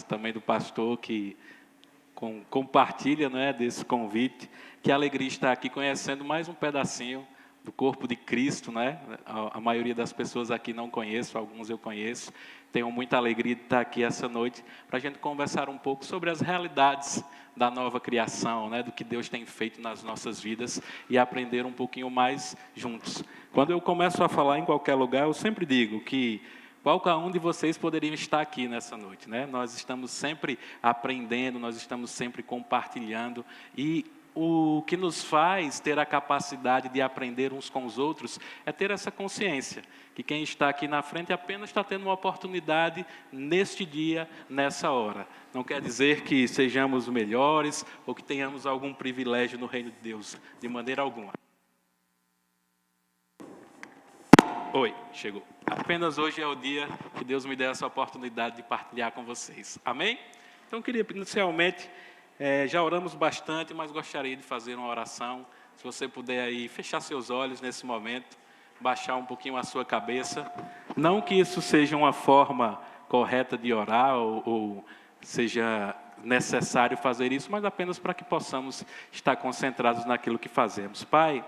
também do pastor que compartilha, né, desse convite. Que alegria estar aqui conhecendo mais um pedacinho do corpo de Cristo, né? A maioria das pessoas aqui não conheço, alguns eu conheço. Tenho muita alegria de estar aqui essa noite para a gente conversar um pouco sobre as realidades da nova criação, né, do que Deus tem feito nas nossas vidas e aprender um pouquinho mais juntos. Quando eu começo a falar em qualquer lugar, eu sempre digo que qualquer um de vocês poderiam estar aqui nessa noite, né? Nós estamos sempre aprendendo, nós estamos sempre compartilhando e o que nos faz ter a capacidade de aprender uns com os outros é ter essa consciência que quem está aqui na frente apenas está tendo uma oportunidade neste dia, nessa hora. Não quer dizer que sejamos melhores ou que tenhamos algum privilégio no reino de Deus, de maneira alguma. Oi, chegou. Apenas hoje é o dia que Deus me deu essa oportunidade de partilhar com vocês. Amém? Então, eu queria inicialmente, já oramos bastante, mas gostaria de fazer uma oração. Se você puder aí fechar seus olhos nesse momento, baixar um pouquinho a sua cabeça. Não que isso seja uma forma correta de orar ou seja necessário fazer isso, mas apenas para que possamos estar concentrados naquilo que fazemos. Pai,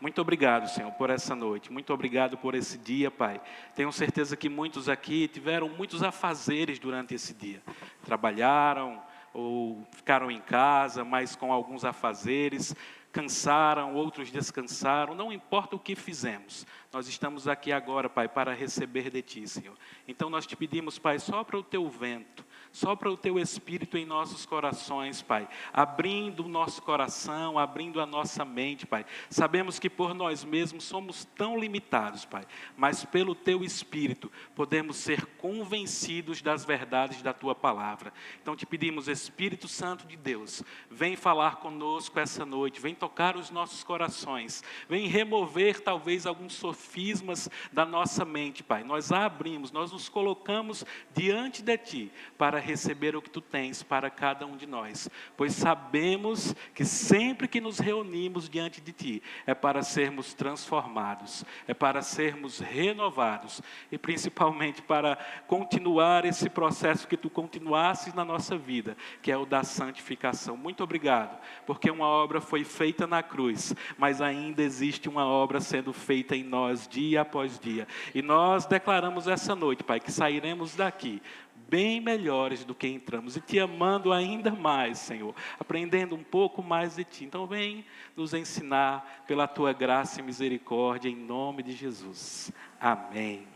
muito obrigado, Senhor, por essa noite. Muito obrigado por esse dia, Pai. Tenho certeza que muitos aqui tiveram muitos afazeres durante esse dia. Trabalharam ou ficaram em casa, mas com alguns afazeres. Cansaram, outros descansaram. Não importa o que fizemos. Nós estamos aqui agora, Pai, para receber de Ti, Senhor. Então nós te pedimos, Pai, sopra o Teu vento. Sopra o Teu Espírito em nossos corações, Pai, abrindo o nosso coração, abrindo a nossa mente, Pai. Sabemos que por nós mesmos somos tão limitados, Pai, mas pelo Teu Espírito podemos ser convencidos das verdades da Tua Palavra. Então te pedimos, Espírito Santo de Deus, vem falar conosco essa noite, vem tocar os nossos corações, vem remover talvez alguns sofismas da nossa mente, Pai. Nós a abrimos, nós nos colocamos diante de Ti para receber o que Tu tens para cada um de nós, pois sabemos que sempre que nos reunimos diante de Ti, é para sermos transformados, é para sermos renovados, e principalmente para continuar esse processo que Tu continuasses na nossa vida, que é o da santificação. Muito obrigado, porque uma obra foi feita na cruz, mas ainda existe uma obra sendo feita em nós dia após dia, e nós declaramos essa noite, Pai, que sairemos daqui bem melhores do que entramos, e Te amando ainda mais, Senhor, aprendendo um pouco mais de Ti. Então vem nos ensinar pela Tua graça e misericórdia, em nome de Jesus. Amém.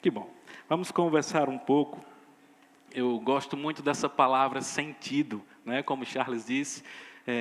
Que bom. Vamos conversar um pouco. Eu gosto muito dessa palavra sentido, né? Como Charles disse,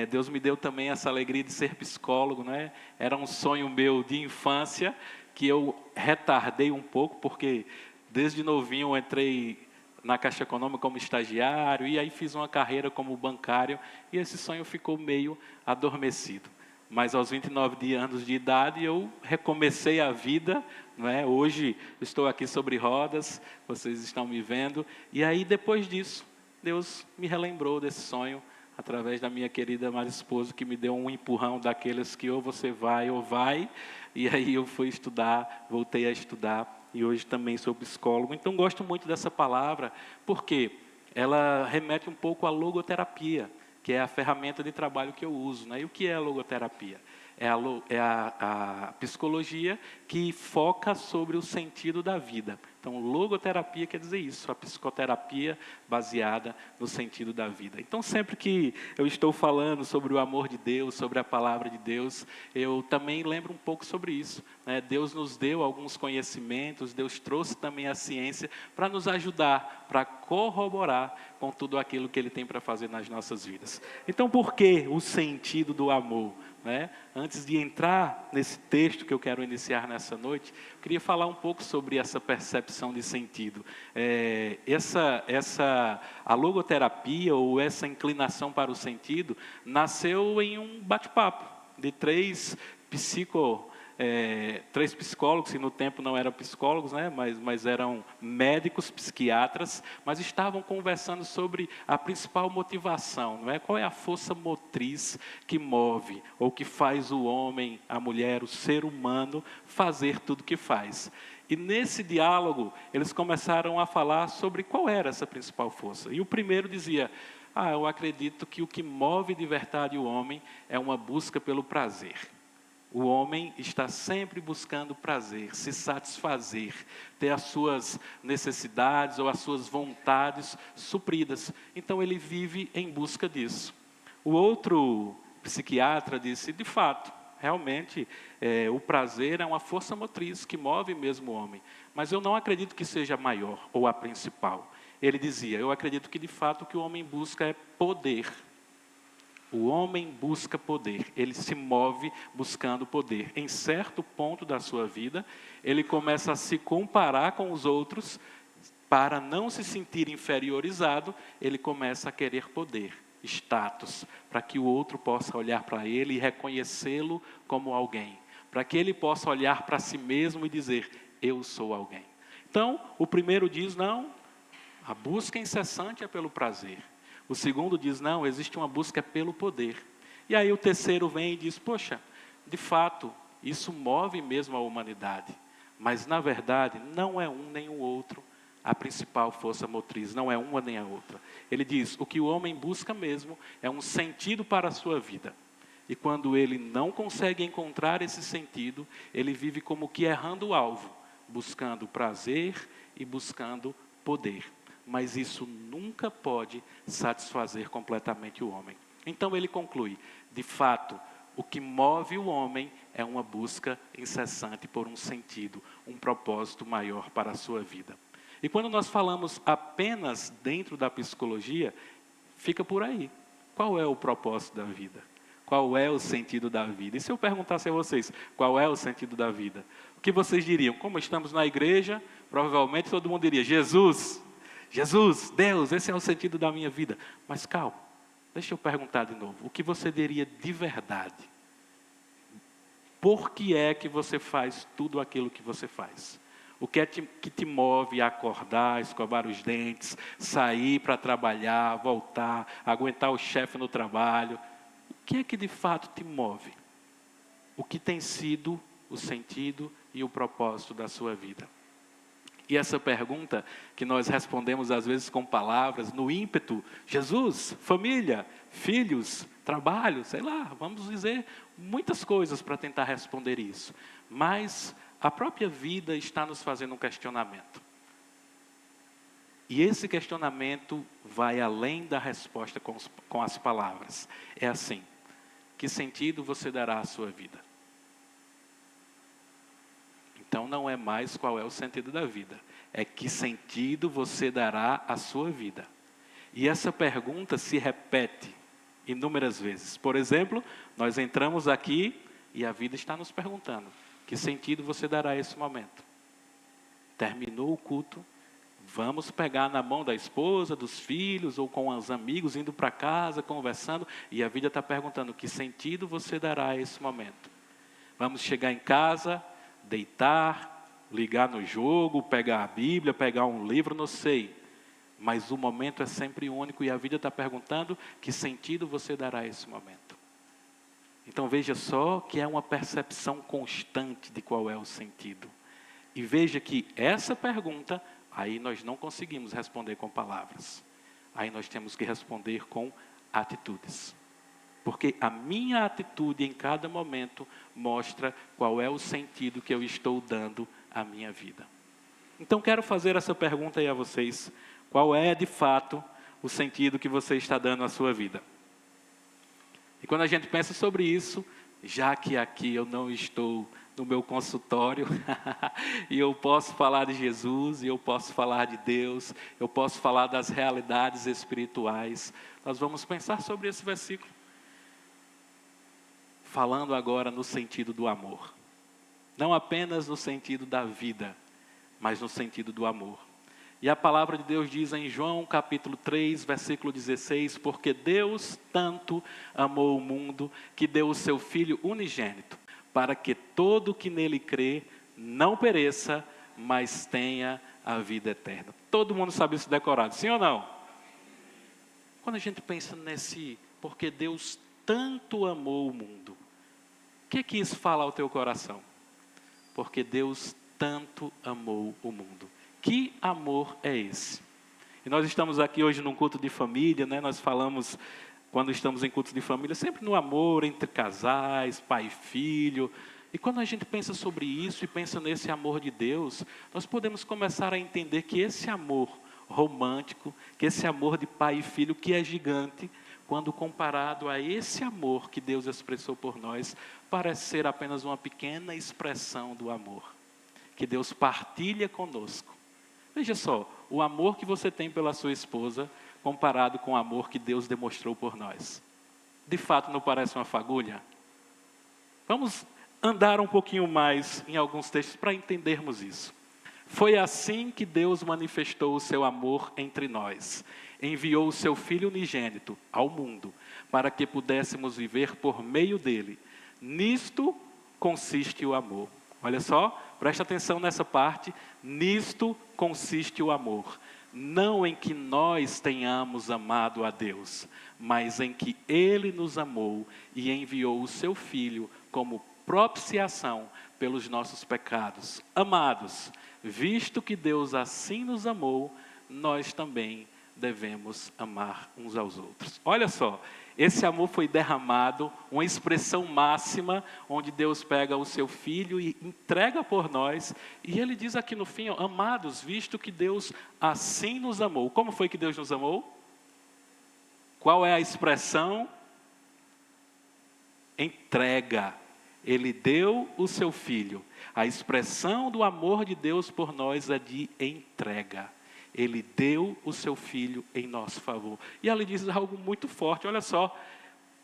Deus me deu também essa alegria de ser psicólogo, né? Era um sonho meu de infância, que eu retardei um pouco, porque desde novinho eu entrei na Caixa Econômica como estagiário, e aí fiz uma carreira como bancário, e esse sonho ficou meio adormecido. Mas aos 29 anos de idade eu recomecei a vida, não é? Hoje estou aqui sobre rodas, vocês estão me vendo, e aí depois disso, Deus me relembrou desse sonho, através da minha querida Maria Esposa, que me deu um empurrão daqueles que ou você vai ou vai, e aí eu fui estudar, voltei a estudar, e hoje também sou psicólogo. Então gosto muito dessa palavra, porque ela remete um pouco à logoterapia, que é a ferramenta de trabalho que eu uso, né? E o que é a logoterapia? É a psicologia que foca sobre o sentido da vida. Então, logoterapia quer dizer isso, a psicoterapia baseada no sentido da vida. Então, sempre que eu estou falando sobre o amor de Deus, sobre a palavra de Deus, eu também lembro um pouco sobre isso, né? Deus nos deu alguns conhecimentos, Deus trouxe também a ciência para nos ajudar, para corroborar com tudo aquilo que Ele tem para fazer nas nossas vidas. Então, por que o sentido do amor? Né? Antes de entrar nesse texto que eu quero iniciar nessa noite, eu queria falar um pouco sobre essa percepção de sentido. A logoterapia, ou essa inclinação para o sentido, nasceu em um bate-papo de três psicólogos, que no tempo não eram psicólogos, né, mas eram médicos, psiquiatras, mas estavam conversando sobre a principal motivação, não é? Qual é a força motriz que move, ou que faz o homem, a mulher, o ser humano, fazer tudo o que faz. E nesse diálogo, eles começaram a falar sobre qual era essa principal força. E o primeiro dizia: eu acredito que o que move de verdade o homem é uma busca pelo prazer. O homem está sempre buscando prazer, se satisfazer, ter as suas necessidades ou as suas vontades supridas. Então ele vive em busca disso. O outro psiquiatra disse: de fato, realmente, o prazer é uma força motriz que move mesmo o homem. Mas eu não acredito que seja a maior ou a principal. Ele dizia: eu acredito que de fato o que o homem busca é poder. O homem busca poder, ele se move buscando poder. Em certo ponto da sua vida, ele começa a se comparar com os outros. Para não se sentir inferiorizado, ele começa a querer poder, status, para que o outro possa olhar para ele e reconhecê-lo como alguém. Para que ele possa olhar para si mesmo e dizer: eu sou alguém. Então, o primeiro diz: não, a busca incessante é pelo prazer. O segundo diz: não, existe uma busca pelo poder. E aí o terceiro vem e diz: poxa, de fato, isso move mesmo a humanidade. Mas, na verdade, não é um nem o outro a principal força motriz, não é uma nem a outra. Ele diz: o que o homem busca mesmo é um sentido para a sua vida. E quando ele não consegue encontrar esse sentido, ele vive como que errando o alvo, buscando prazer e buscando poder. Mas isso nunca pode satisfazer completamente o homem. Então ele conclui: de fato, o que move o homem é uma busca incessante por um sentido, um propósito maior para a sua vida. E quando nós falamos apenas dentro da psicologia, fica por aí. Qual é o propósito da vida? Qual é o sentido da vida? E se eu perguntasse a vocês, qual é o sentido da vida? O que vocês diriam? Como estamos na igreja, provavelmente todo mundo diria: Jesus, Deus, esse é o sentido da minha vida. Mas calma, deixa eu perguntar de novo. O que você diria de verdade? Por que é que você faz tudo aquilo que você faz? O que é que te move a acordar, escovar os dentes, sair para trabalhar, voltar, aguentar o chefe no trabalho? O que é que de fato te move? O que tem sido o sentido e o propósito da sua vida? E essa pergunta que nós respondemos às vezes com palavras, no ímpeto: Jesus, família, filhos, trabalho, sei lá, vamos dizer muitas coisas para tentar responder isso. Mas a própria vida está nos fazendo um questionamento. E esse questionamento vai além da resposta com as palavras. É assim: que sentido você dará à sua vida? Então não é mais qual é o sentido da vida, é que sentido você dará à sua vida. E essa pergunta se repete inúmeras vezes. Por exemplo, nós entramos aqui e a vida está nos perguntando: que sentido você dará a esse momento? Terminou o culto, vamos pegar na mão da esposa, dos filhos ou com os amigos, indo para casa, conversando, e a vida está perguntando: que sentido você dará a esse momento? Vamos chegar em casa, deitar, ligar no jogo, pegar a Bíblia, pegar um livro, não sei. Mas o momento é sempre único e a vida está perguntando: que sentido você dará a esse momento? Então veja só que é uma percepção constante de qual é o sentido. E veja que essa pergunta, aí nós não conseguimos responder com palavras. Aí nós temos que responder com atitudes. Porque a minha atitude em cada momento mostra qual é o sentido que eu estou dando à minha vida. Então quero fazer essa pergunta aí a vocês: qual é de fato o sentido que você está dando à sua vida? E quando a gente pensa sobre isso, já que aqui eu não estou no meu consultório, e eu posso falar de Jesus, e eu posso falar de Deus, eu posso falar das realidades espirituais, nós vamos pensar sobre esse versículo. Falando agora no sentido do amor. Não apenas no sentido da vida, mas no sentido do amor. E a palavra de Deus diz em João capítulo 3, versículo 16: porque Deus tanto amou o mundo, que deu o seu Filho unigênito, para que todo que nele crê não pereça, mas tenha a vida eterna. Todo mundo sabe isso decorado, sim ou não? Quando a gente pensa nesse, porque Deus tanto amou o mundo, o que isso fala ao teu coração? Porque Deus tanto amou o mundo. Que amor é esse? E nós estamos aqui hoje num culto de família, né? Nós falamos, quando estamos em cultos de família, sempre no amor entre casais, pai e filho. E quando a gente pensa sobre isso e pensa nesse amor de Deus, nós podemos começar a entender que esse amor romântico, que esse amor de pai e filho, que é gigante, quando comparado a esse amor que Deus expressou por nós, parece ser apenas uma pequena expressão do amor que Deus partilha conosco. Veja só, o amor que você tem pela sua esposa, comparado com o amor que Deus demonstrou por nós. De fato, não parece uma fagulha? Vamos andar um pouquinho mais em alguns textos para entendermos isso. Foi assim que Deus manifestou o seu amor entre nós. Enviou o seu Filho unigênito ao mundo, para que pudéssemos viver por meio dele. Nisto consiste o amor. Olha só, presta atenção nessa parte. Nisto consiste o amor. Não em que nós tenhamos amado a Deus, mas em que Ele nos amou e enviou o seu Filho como propiciação pelos nossos pecados. Amados, visto que Deus assim nos amou, nós também devemos amar uns aos outros. Olha só, esse amor foi derramado, uma expressão máxima, onde Deus pega o seu Filho e entrega por nós. E Ele diz aqui no fim, amados, visto que Deus assim nos amou. Como foi que Deus nos amou? Qual é a expressão? Entrega. Ele deu o seu Filho. A expressão do amor de Deus por nós é de entrega. Ele deu o seu Filho em nosso favor. E ela diz algo muito forte, olha só.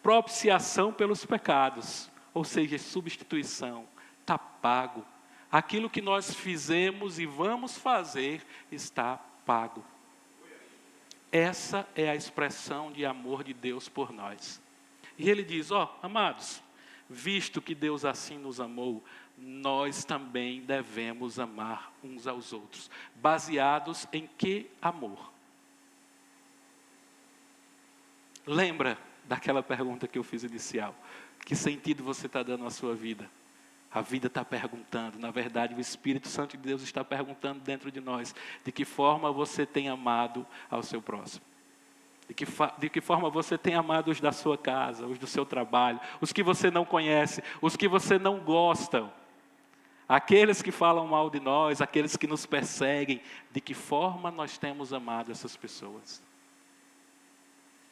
Propiciação pelos pecados, ou seja, substituição, está pago. Aquilo que nós fizemos e vamos fazer está pago. Essa é a expressão de amor de Deus por nós. E ele diz, amados, visto que Deus assim nos amou, nós também devemos amar uns aos outros. Baseados em que amor? Lembra daquela pergunta que eu fiz inicial? Que sentido você está dando à sua vida? A vida está perguntando, na verdade o Espírito Santo de Deus está perguntando dentro de nós, de que forma você tem amado ao seu próximo. De que forma você tem amado os da sua casa, os do seu trabalho, os que você não conhece, os que você não gosta. Aqueles que falam mal de nós, aqueles que nos perseguem, de que forma nós temos amado essas pessoas?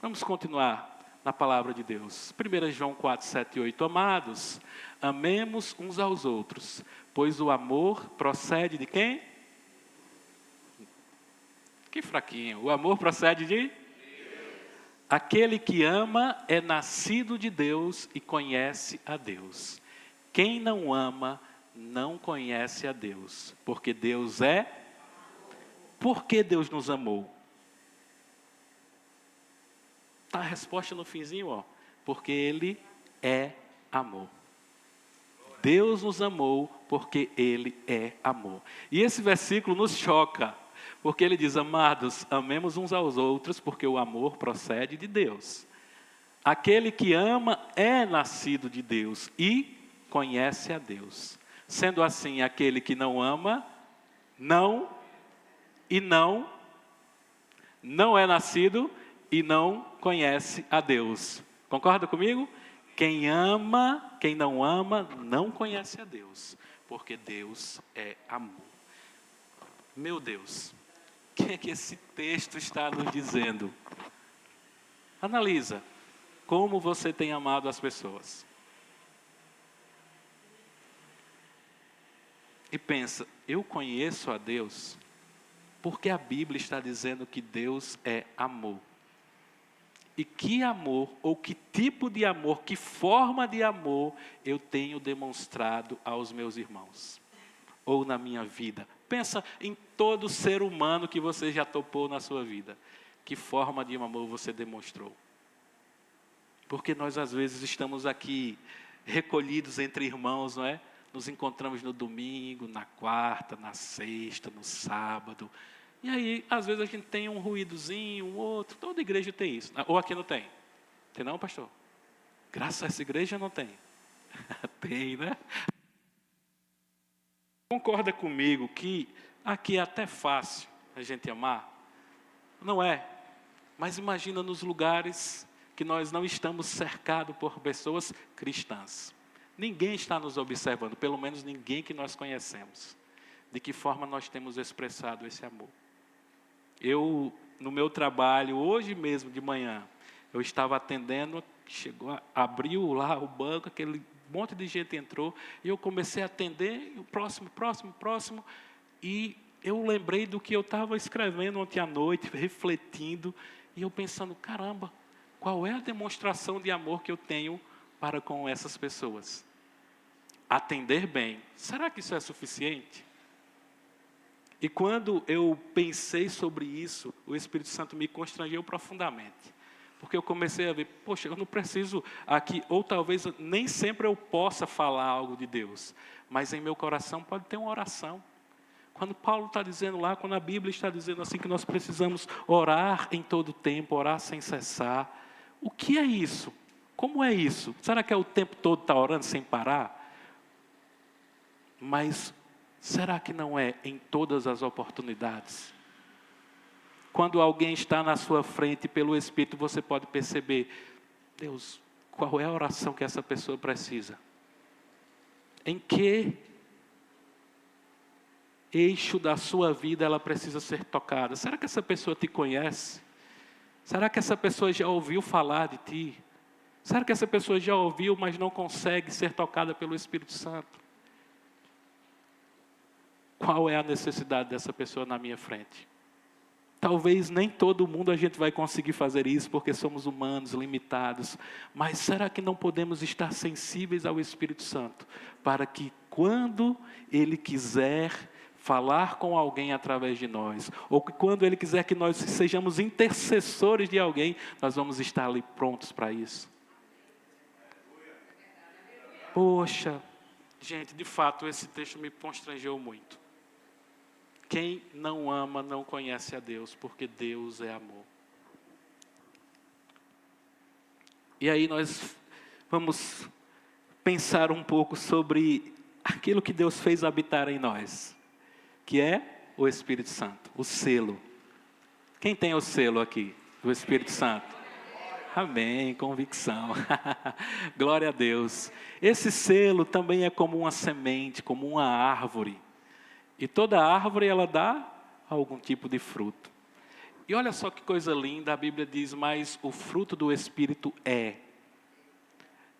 Vamos continuar na palavra de Deus. 1 João 4, 7 e 8. Amados, amemos uns aos outros, pois o amor procede de quem? Que fraquinho. O amor procede de? Aquele que ama é nascido de Deus e conhece a Deus. Quem não ama não conhece a Deus, porque Deus é. Por que Deus nos amou? Está a resposta no finzinho, porque Ele é amor. Deus nos amou porque Ele é amor. E esse versículo nos choca, porque ele diz, amados, amemos uns aos outros, porque o amor procede de Deus. Aquele que ama é nascido de Deus e conhece a Deus. Sendo assim, aquele que não ama, não é nascido e não conhece a Deus. Concorda comigo? Quem não ama, não conhece a Deus, porque Deus é amor. Meu Deus, o que é que esse texto está nos dizendo? Analisa, como você tem amado as pessoas. E pensa, eu conheço a Deus porque a Bíblia está dizendo que Deus é amor. E que amor, ou que tipo de amor, que forma de amor eu tenho demonstrado aos meus irmãos? Ou na minha vida? Pensa em todo ser humano que você já topou na sua vida. Que forma de amor você demonstrou? Porque nós às vezes estamos aqui recolhidos entre irmãos, não é? Nos encontramos no domingo, na quarta, na sexta, no sábado. E aí, às vezes a gente tem um ruídozinho, um outro. Toda igreja tem isso. Ou aqui não tem? Tem não, pastor? Graças a essa igreja não tem. Tem, né? Concorda comigo que aqui é até fácil a gente amar? Não é. Mas imagina nos lugares que nós não estamos cercados por pessoas cristãs. Ninguém está nos observando, pelo menos ninguém que nós conhecemos. De que forma nós temos expressado esse amor? Eu, no meu trabalho, hoje mesmo de manhã, eu estava atendendo, abriu lá o banco, aquele monte de gente entrou, e eu comecei a atender, e o próximo, e eu lembrei do que eu estava escrevendo ontem à noite, refletindo, e eu pensando, caramba, qual é a demonstração de amor que eu tenho para com essas pessoas? Atender bem, será que isso é suficiente? E quando eu pensei sobre isso, o Espírito Santo me constrangeu profundamente. Porque eu comecei a ver, poxa, eu não preciso aqui, ou talvez nem sempre eu possa falar algo de Deus, mas em meu coração pode ter uma oração. Quando Paulo está dizendo lá, quando a Bíblia está dizendo assim que nós precisamos orar em todo tempo, orar sem cessar. O que é isso? Como é isso? Será que é o tempo todo estar orando sem parar? Mas será que não é em todas as oportunidades? Quando alguém está na sua frente, pelo Espírito, você pode perceber, Deus, qual é a oração que essa pessoa precisa? Em que eixo da sua vida ela precisa ser tocada? Será que essa pessoa te conhece? Será que essa pessoa já ouviu falar de ti? Será que essa pessoa já ouviu, mas não consegue ser tocada pelo Espírito Santo? Qual é a necessidade dessa pessoa na minha frente? Talvez nem todo mundo a gente vai conseguir fazer isso, porque somos humanos, limitados. Mas será que não podemos estar sensíveis ao Espírito Santo? Para que quando Ele quiser falar com alguém através de nós, ou que quando Ele quiser que nós sejamos intercessores de alguém, nós vamos estar ali prontos para isso. Poxa, gente, de fato esse texto me constrangeu muito. Quem não ama não conhece a Deus, porque Deus é amor. E aí nós vamos pensar um pouco sobre aquilo que Deus fez habitar em nós, que é o Espírito Santo, o selo. Quem tem o selo aqui do Espírito Santo? Amém, convicção. Glória a Deus. Esse selo também é como uma semente, como uma árvore. E toda árvore, ela dá algum tipo de fruto. E olha só que coisa linda, a Bíblia diz, mas o fruto do Espírito é.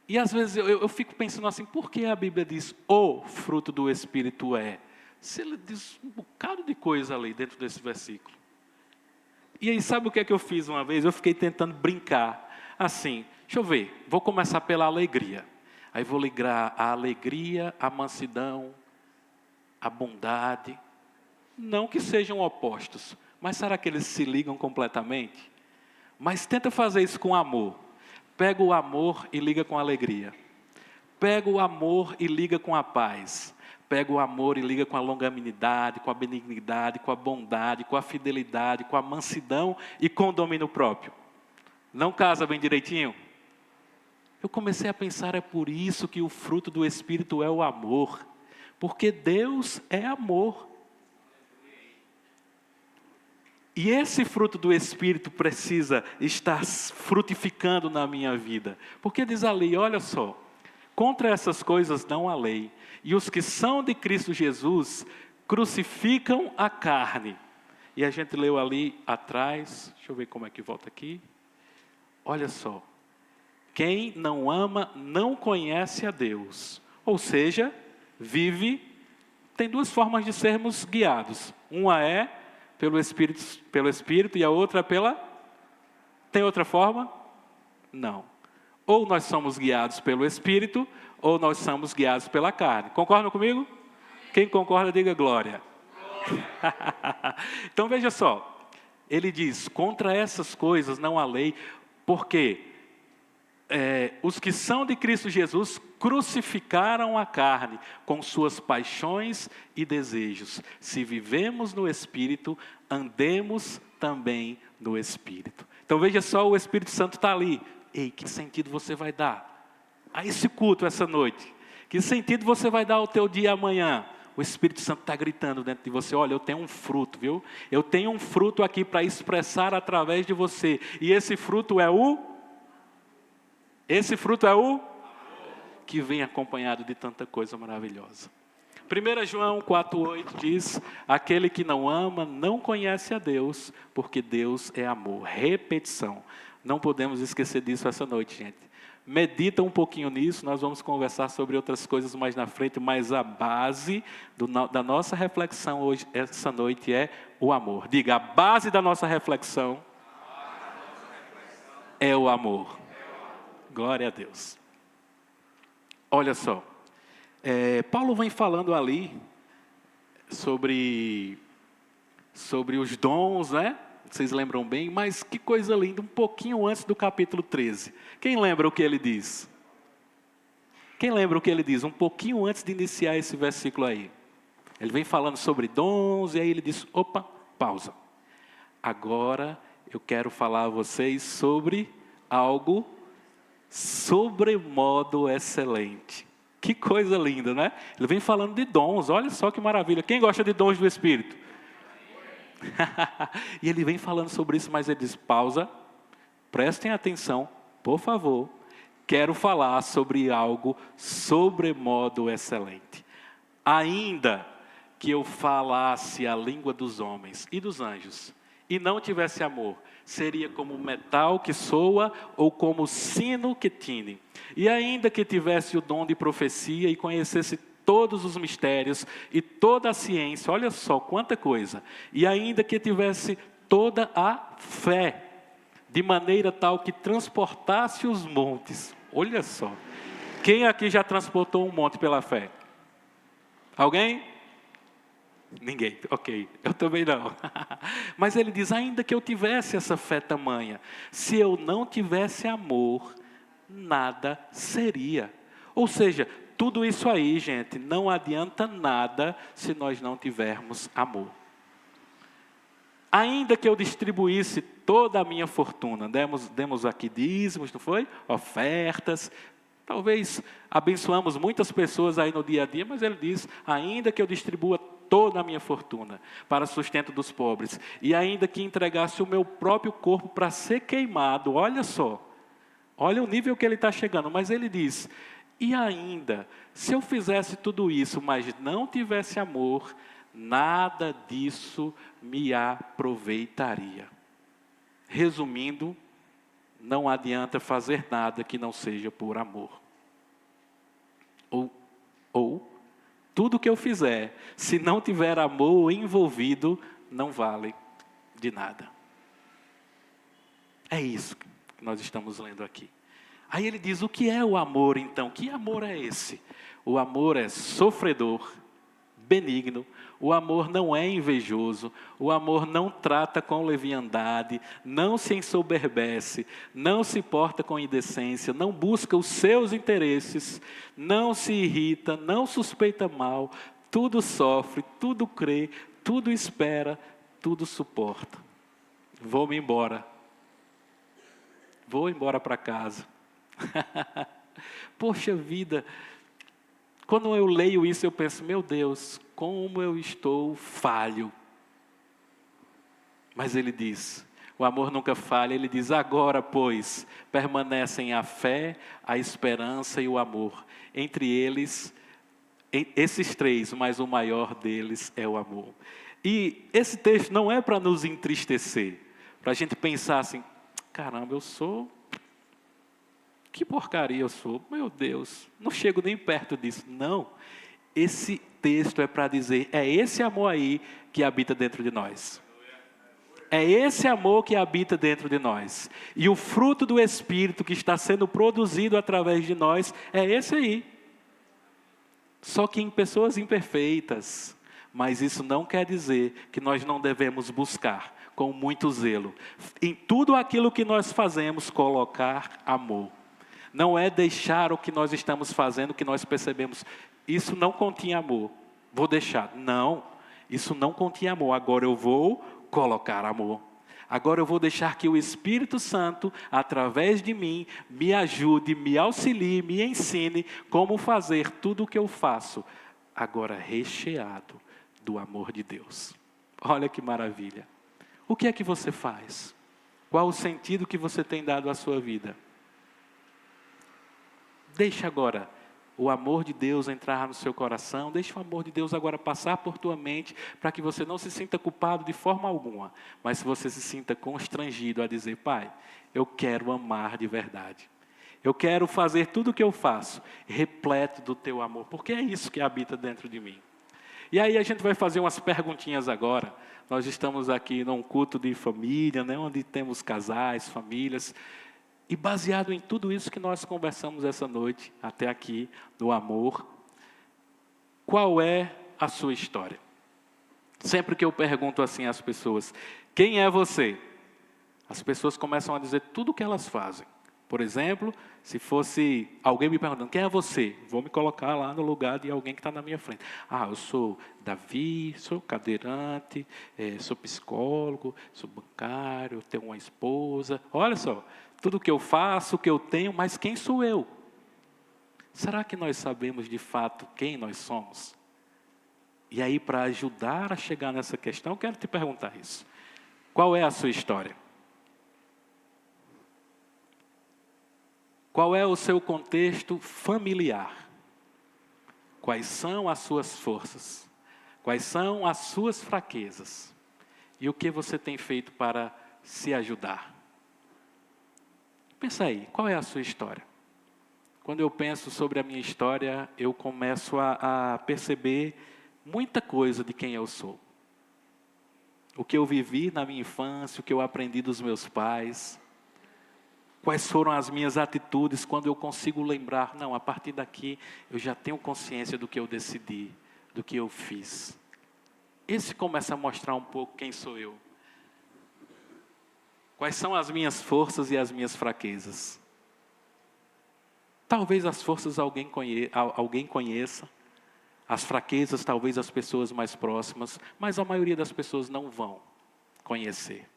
E às vezes eu fico pensando assim, por que a Bíblia diz o fruto do Espírito é? Se ele diz um bocado de coisa ali dentro desse versículo. E aí sabe o que é que eu fiz uma vez? Eu fiquei tentando brincar. Assim, deixa eu ver, vou começar pela alegria. Aí vou ligar a alegria, a mansidão, a bondade, não que sejam opostos, mas será que eles se ligam completamente? Mas tenta fazer isso com amor. Pega o amor e liga com a alegria. Pega o amor e liga com a paz. Pega o amor e liga com a longanimidade, com a benignidade, com a bondade, com a fidelidade, com a mansidão e com o domínio próprio. Não casa bem direitinho? Eu comecei a pensar, é por isso que o fruto do Espírito é o amor. Porque Deus é amor. E esse fruto do Espírito precisa estar frutificando na minha vida. Porque diz ali, olha só, contra essas coisas não há lei. E os que são de Cristo Jesus crucificam a carne. E a gente leu ali atrás, deixa eu ver como é que volta aqui. Olha só, quem não ama não conhece a Deus. Ou seja, tem duas formas de sermos guiados. Uma é pelo Espírito e a outra Tem outra forma? Não. Ou nós somos guiados pelo Espírito, ou nós somos guiados pela carne. Concordam comigo? Quem concorda, diga glória. Então veja só, ele diz, contra essas coisas não há lei, porque os que são de Cristo Jesus crucificaram a carne com suas paixões e desejos. Se vivemos no Espírito, andemos também no Espírito. Então veja só, o Espírito Santo está ali. Ei, que sentido você vai dar a esse culto essa noite? Que sentido você vai dar ao teu dia amanhã? o Espírito Santo está gritando dentro de você, olha, eu tenho um fruto, viu? Eu tenho um fruto aqui para expressar através de você. E esse fruto é o que vem acompanhado de tanta coisa maravilhosa. 1 João 4,8 diz, aquele que não ama não conhece a Deus, porque Deus é amor. Repetição. Não podemos esquecer disso essa noite, gente. Medita um pouquinho nisso, nós vamos conversar sobre outras coisas mais na frente, mas a base da nossa reflexão hoje, essa noite, é o amor. Diga, a base da nossa reflexão é o amor. Glória a Deus. Olha só, Paulo vem falando ali sobre os dons, né? Vocês lembram bem, mas que coisa linda, um pouquinho antes do capítulo 13. Quem lembra o que ele diz? Quem lembra o que ele diz? Um pouquinho antes de iniciar esse versículo aí. Ele vem falando sobre dons e aí ele diz, opa, pausa. Agora eu quero falar a vocês sobre algo sobremodo excelente. Que coisa linda, né? Ele vem falando de dons, olha só que maravilha. Quem gosta de dons do Espírito? E ele vem falando sobre isso, mas ele diz, pausa, prestem atenção, por favor. Quero falar sobre algo sobremodo excelente. Ainda que eu falasse a língua dos homens e dos anjos, e não tivesse amor, seria como metal que soa ou como sino que tine. E ainda que tivesse o dom de profecia e conhecesse todos os mistérios e toda a ciência, olha só quanta coisa. E ainda que tivesse toda a fé, de maneira tal que transportasse os montes. Olha só. Quem aqui já transportou um monte pela fé? Alguém? Ninguém, ok, eu também não. Mas ele diz, ainda que eu tivesse essa fé tamanha, se eu não tivesse amor, nada seria. Ou seja, tudo isso aí, gente, não adianta nada se nós não tivermos amor. Ainda que eu distribuísse toda a minha fortuna, demos aqui dízimos, não foi? Ofertas, talvez abençoamos muitas pessoas aí no dia a dia, mas ele diz, ainda que eu distribua toda a minha fortuna para sustento dos pobres, e ainda que entregasse o meu próprio corpo para ser queimado, olha só, olha o nível que ele está chegando, mas ele diz, e ainda, se eu fizesse tudo isso, mas não tivesse amor, nada disso me aproveitaria. Resumindo, não adianta fazer nada que não seja por amor. Ou tudo que eu fizer, se não tiver amor envolvido, não vale de nada. É isso que nós estamos lendo aqui. Aí ele diz, o que é o amor então? Que amor é esse? O amor é sofredor, benigno, o amor não é invejoso, o amor não trata com leviandade, não se ensoberbece, não se porta com indecência, não busca os seus interesses, não se irrita, não suspeita mal, tudo sofre, tudo crê, tudo espera, tudo suporta. Vou-me embora. Vou embora para casa. Poxa vida, quando eu leio isso eu penso, meu Deus, como eu estou falho. Mas ele diz, o amor nunca falha, ele diz, agora pois, permanecem a fé, a esperança e o amor. Entre eles, esses três, mas o maior deles é o amor. E esse texto não é para nos entristecer, para a gente pensar assim, caramba, eu sou... Que porcaria eu sou, meu Deus, não chego nem perto disso. Não, esse texto é para dizer, é esse amor aí que habita dentro de nós. É esse amor que habita dentro de nós. E o fruto do Espírito que está sendo produzido através de nós é esse aí. Só que em pessoas imperfeitas. Mas isso não quer dizer que nós não devemos buscar com muito zelo. Em tudo aquilo que nós fazemos, colocar amor. Não é deixar o que nós estamos fazendo, que nós percebemos, isso não continha amor, vou deixar. Não, isso não continha amor, agora eu vou colocar amor. Agora eu vou deixar que o Espírito Santo, através de mim, me ajude, me auxilie, me ensine como fazer tudo o que eu faço. agora recheado do amor de Deus. Olha que maravilha. O que é que você faz? Qual o sentido que você tem dado à sua vida? Deixa agora o amor de Deus entrar no seu coração, deixa o amor de Deus agora passar por tua mente, para que você não se sinta culpado de forma alguma, mas você se sinta constrangido a dizer: Pai, eu quero amar de verdade. Eu quero fazer tudo o que eu faço, repleto do teu amor, porque é isso que habita dentro de mim. E aí a gente vai fazer umas perguntinhas agora. Nós estamos aqui num culto de família, né, onde temos casais, famílias. E baseado em tudo isso que nós conversamos essa noite, até aqui, do amor, qual é a sua história? Sempre que eu pergunto assim às pessoas: quem é você? As pessoas começam a dizer tudo o que elas fazem. Por exemplo, se fosse alguém me perguntando: quem é você? Vou me colocar lá no lugar de alguém que está na minha frente. Eu sou Davi, sou cadeirante, sou psicólogo, sou bancário, tenho uma esposa. Olha só, tudo o que eu faço, o que eu tenho, mas quem sou eu? Será que nós sabemos de fato quem nós somos? E aí, para ajudar a chegar nessa questão, eu quero te perguntar isso. Qual é a sua história? Qual é o seu contexto familiar? Quais são as suas forças? Quais são as suas fraquezas? E o que você tem feito para se ajudar? Pensa aí, qual é a sua história? Quando eu penso sobre a minha história, eu começo a perceber muita coisa de quem eu sou. O que eu vivi na minha infância, o que eu aprendi dos meus pais. Quais foram as minhas atitudes quando eu consigo lembrar: não, a partir daqui eu já tenho consciência do que eu decidi, do que eu fiz. Esse começa a mostrar um pouco quem sou eu. Quais são as minhas forças e as minhas fraquezas? Talvez as forças alguém conheça, as fraquezas talvez as pessoas mais próximas, mas a maioria das pessoas não vão conhecer.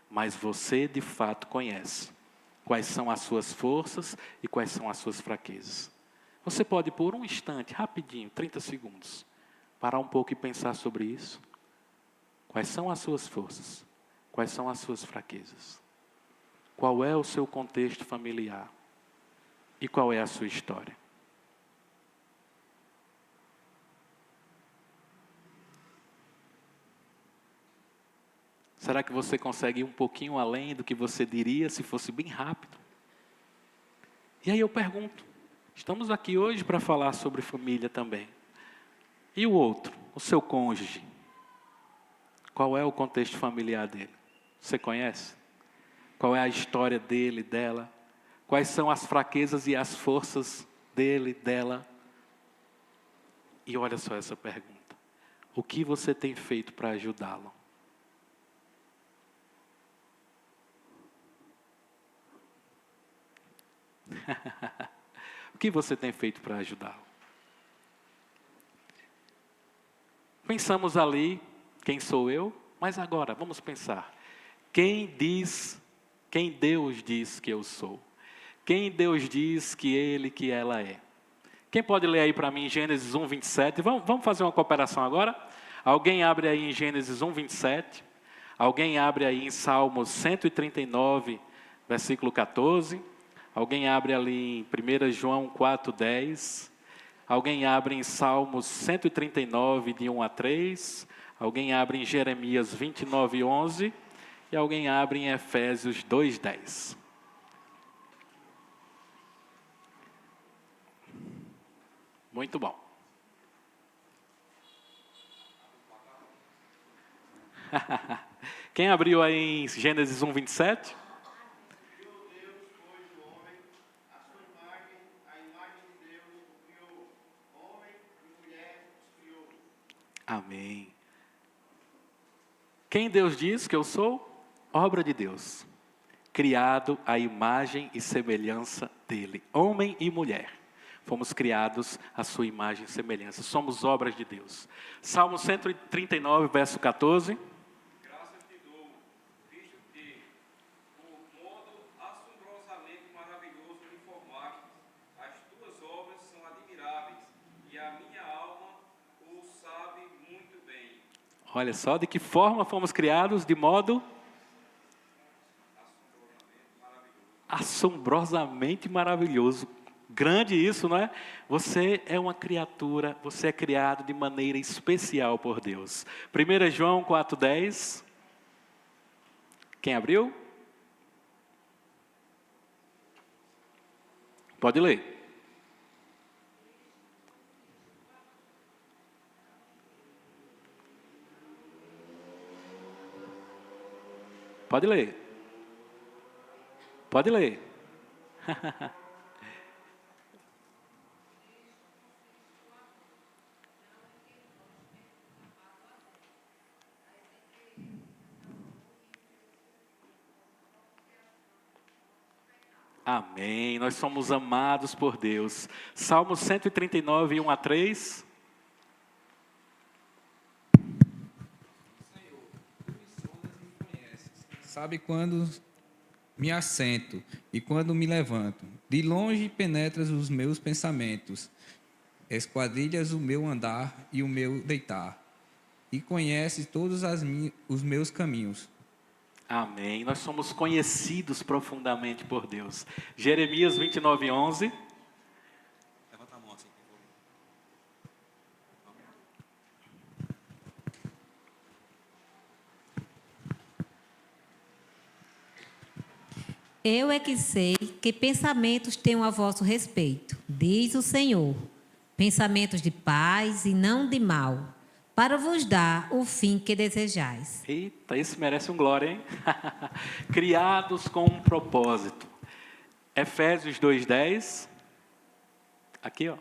Mas você de fato conhece quais são as suas forças e quais são as suas fraquezas. Você pode por um instante, rapidinho, 30 segundos, parar um pouco e pensar sobre isso. Quais são as suas forças? Quais são as suas fraquezas? Qual é o seu contexto familiar? E qual é a sua história? Será que você consegue ir um pouquinho além do que você diria se fosse bem rápido? E aí eu pergunto, estamos aqui hoje para falar sobre família também. E o outro, o seu cônjuge? Qual é o contexto familiar dele? Você conhece? Qual é a história dele, dela? Quais são as fraquezas e as forças dele, dela? E olha só essa pergunta: o que você tem feito para ajudá-lo? O que você tem feito para ajudá-lo? Pensamos ali, quem sou eu? Mas agora, vamos pensar. Quem Deus diz que eu sou? Quem Deus diz que Ele, que ela é? Quem pode ler aí para mim Gênesis 1, 27? Vamos fazer uma cooperação agora? Alguém abre aí em Gênesis 1, 27. Alguém abre aí em Salmos 139, versículo 14. Alguém abre ali em 1 João 4, 10. Alguém abre em Salmos 139, de 1 a 3. Alguém abre em Jeremias 29, 11. E alguém abre em Efésios 2, 10. Muito bom. Quem abriu aí em Gênesis 1, 27? Amém. Quem Deus diz que eu sou? Obra de Deus. Criado à imagem e semelhança dele. Homem e mulher. Fomos criados à sua imagem e semelhança. Somos obras de Deus. Salmo 139, verso 14. Graças te dou, visto que, por modo assombrosamente maravilhoso me formaste, as tuas obras são admiráveis, e a minha alma Olha só, de que forma fomos criados? De modo assombrosamente maravilhoso. Grande isso, não é? Você é uma criatura, você é criado de maneira especial por Deus. 1 João 4,10. Quem abriu? Pode ler. Pode ler. Pode ler. Amém. Nós somos amados por Deus. Salmo 139, 1-3. Sabe quando me assento e quando me levanto. De longe penetras os meus pensamentos. Esquadrilhas o meu andar e o meu deitar. E conheces todos os meus caminhos. Amém. Nós somos conhecidos profundamente por Deus. Jeremias 29, 11. Levanta a mão assim. Eu é que sei que pensamentos tenho a vosso respeito, diz o Senhor. Pensamentos de paz e não de mal, para vos dar o fim que desejais. Eita, esse merece um glória, hein? Criados com um propósito. Efésios 2:10. Aqui, ó.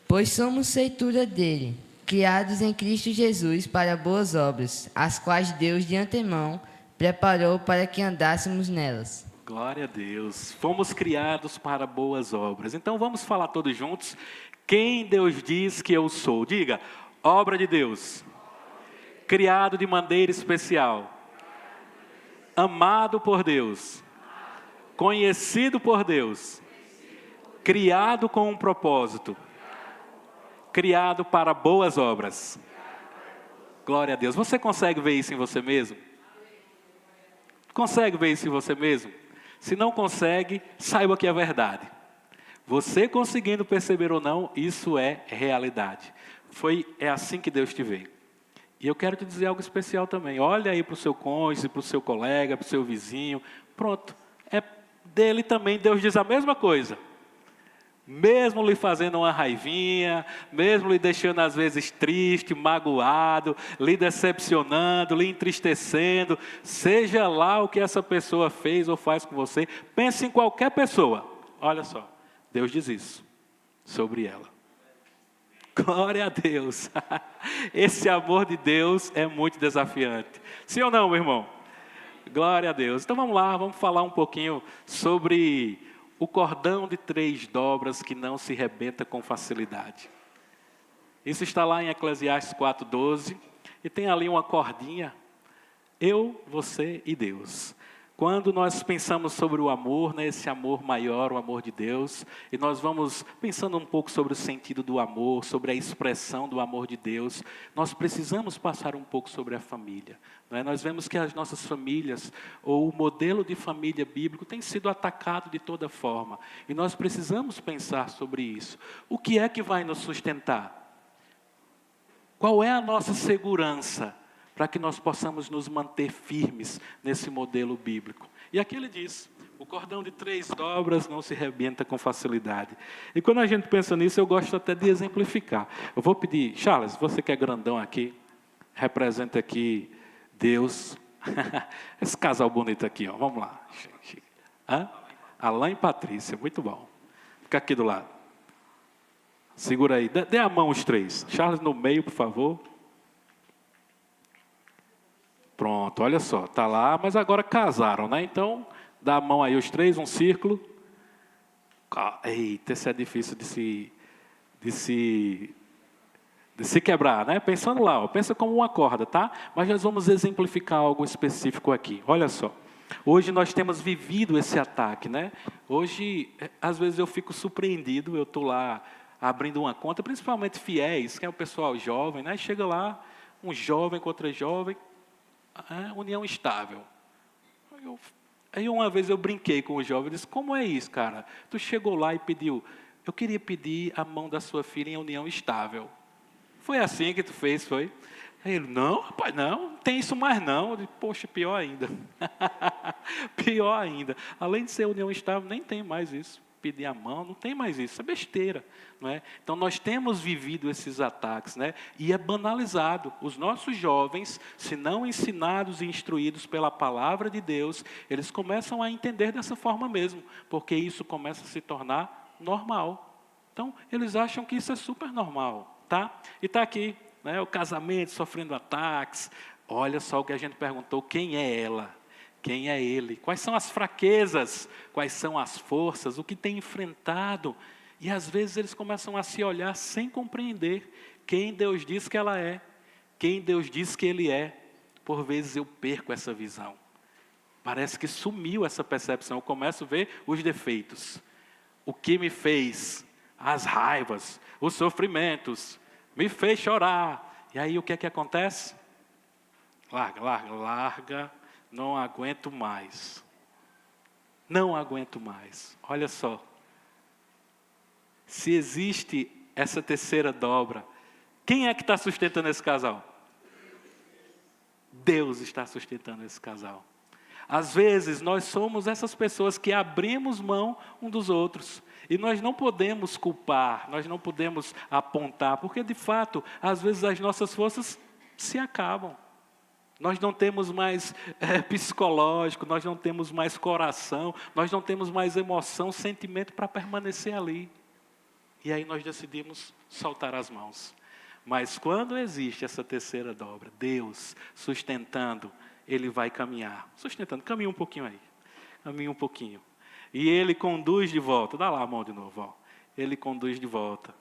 Pois somos feitura dele, criados em Cristo Jesus para boas obras, as quais Deus de antemão preparou para que andássemos nelas. Glória a Deus. Fomos criados para boas obras. Então vamos falar todos juntos. Quem Deus diz que eu sou? Diga, obra de Deus. Criado de maneira especial. Amado por Deus. Conhecido por Deus. Criado com um propósito. Criado para boas obras. Glória a Deus. Você consegue ver isso em você mesmo? Consegue ver isso em você mesmo? Se não consegue, saiba que é verdade. Você conseguindo perceber ou não, isso é realidade. É assim que Deus te vê. E eu quero te dizer algo especial também. Olha aí para o seu cônjuge, para o seu colega, para o seu vizinho. Pronto. É dele também. Deus diz a mesma coisa. Mesmo lhe fazendo uma raivinha, mesmo lhe deixando às vezes triste, magoado, lhe decepcionando, lhe entristecendo, seja lá o que essa pessoa fez ou faz com você, pense em qualquer pessoa. Olha só, Deus diz isso sobre ela. Glória a Deus. Esse amor de Deus é muito desafiante. Sim ou não, meu irmão? Glória a Deus. Então vamos lá, vamos falar um pouquinho sobre o cordão de 3 dobras que não se rebenta com facilidade. Isso está lá em Eclesiastes 4:12. E tem ali uma cordinha. Eu, você e Deus. Quando nós pensamos sobre o amor, né, esse amor maior, o amor de Deus, e nós vamos pensando um pouco sobre o sentido do amor, sobre a expressão do amor de Deus, nós precisamos passar um pouco sobre a família. Não é? Nós vemos que as nossas famílias, ou o modelo de família bíblico, tem sido atacado de toda forma. E nós precisamos pensar sobre isso. O que é que vai nos sustentar? Qual é a nossa segurança? Para que nós possamos nos manter firmes nesse modelo bíblico. E aqui ele diz, o cordão de 3 dobras não se rebenta com facilidade. E quando a gente pensa nisso, eu gosto até de exemplificar. Eu vou pedir, Charles, você que é grandão aqui, representa aqui Deus. Esse casal bonito aqui, ó. Vamos lá. Hã? Alain e Patrícia, muito bom. Fica aqui do lado. Segura aí, dê a mão os 3. Charles no meio, por favor. Pronto, olha só, está lá, mas agora casaram, né? Então, dá a mão aí os 3, um círculo. Eita, esse é difícil de se quebrar, né? Pensando lá, ó, pensa como uma corda, tá? Mas nós vamos exemplificar algo específico aqui. Olha só, Hoje nós temos vivido esse ataque, né? Hoje, às vezes eu fico surpreendido, eu estou lá abrindo uma conta, principalmente fiéis, que é o pessoal jovem, né? Chega lá, um jovem contra jovem, união estável. Aí uma vez eu brinquei com o jovem, disse, como é isso, cara? Tu chegou lá e pediu, eu queria pedir a mão da sua filha em união estável. Foi assim que tu fez, foi? Aí ele, não, rapaz, não tem isso mais não. Eu disse, poxa, pior ainda. Pior ainda. Além de ser união estável, nem tem mais isso. Pedir a mão, não tem mais isso. Isso é besteira. Não é? Então, nós temos vivido esses ataques, né? E é banalizado. Os nossos jovens, se não ensinados e instruídos pela palavra de Deus, eles começam a entender dessa forma mesmo, porque isso começa a se tornar normal. Então, eles acham que isso é super normal, tá? E está aqui, né, o casamento sofrendo ataques. Olha só o que a gente perguntou, quem é ela? Quem é ele? Quais são as fraquezas? Quais são as forças? O que tem enfrentado? E às vezes eles começam a se olhar sem compreender quem Deus diz que ela é, quem Deus diz que ele é. Por vezes eu perco essa visão. Parece que sumiu essa percepção. Eu começo a ver os defeitos. O que me fez, as raivas, os sofrimentos, me fez chorar. E aí o que é que acontece? Larga. Não aguento mais. Não aguento mais. Olha só. Se existe essa terceira dobra, quem é que está sustentando esse casal? Deus está sustentando esse casal. Às vezes, nós somos essas pessoas que abrimos mão um dos outros. E nós não podemos culpar, nós não podemos apontar, porque, de fato, às vezes as nossas forças se acabam. Nós não temos mais psicológico, nós não temos mais coração, nós não temos mais emoção, sentimento para permanecer ali. E aí nós decidimos soltar as mãos. Mas quando existe essa terceira dobra, Deus sustentando, Ele vai caminhar. Sustentando, caminha um pouquinho aí. Caminha um pouquinho. E Ele conduz de volta. Dá lá a mão de novo. Ó. Ele conduz de volta.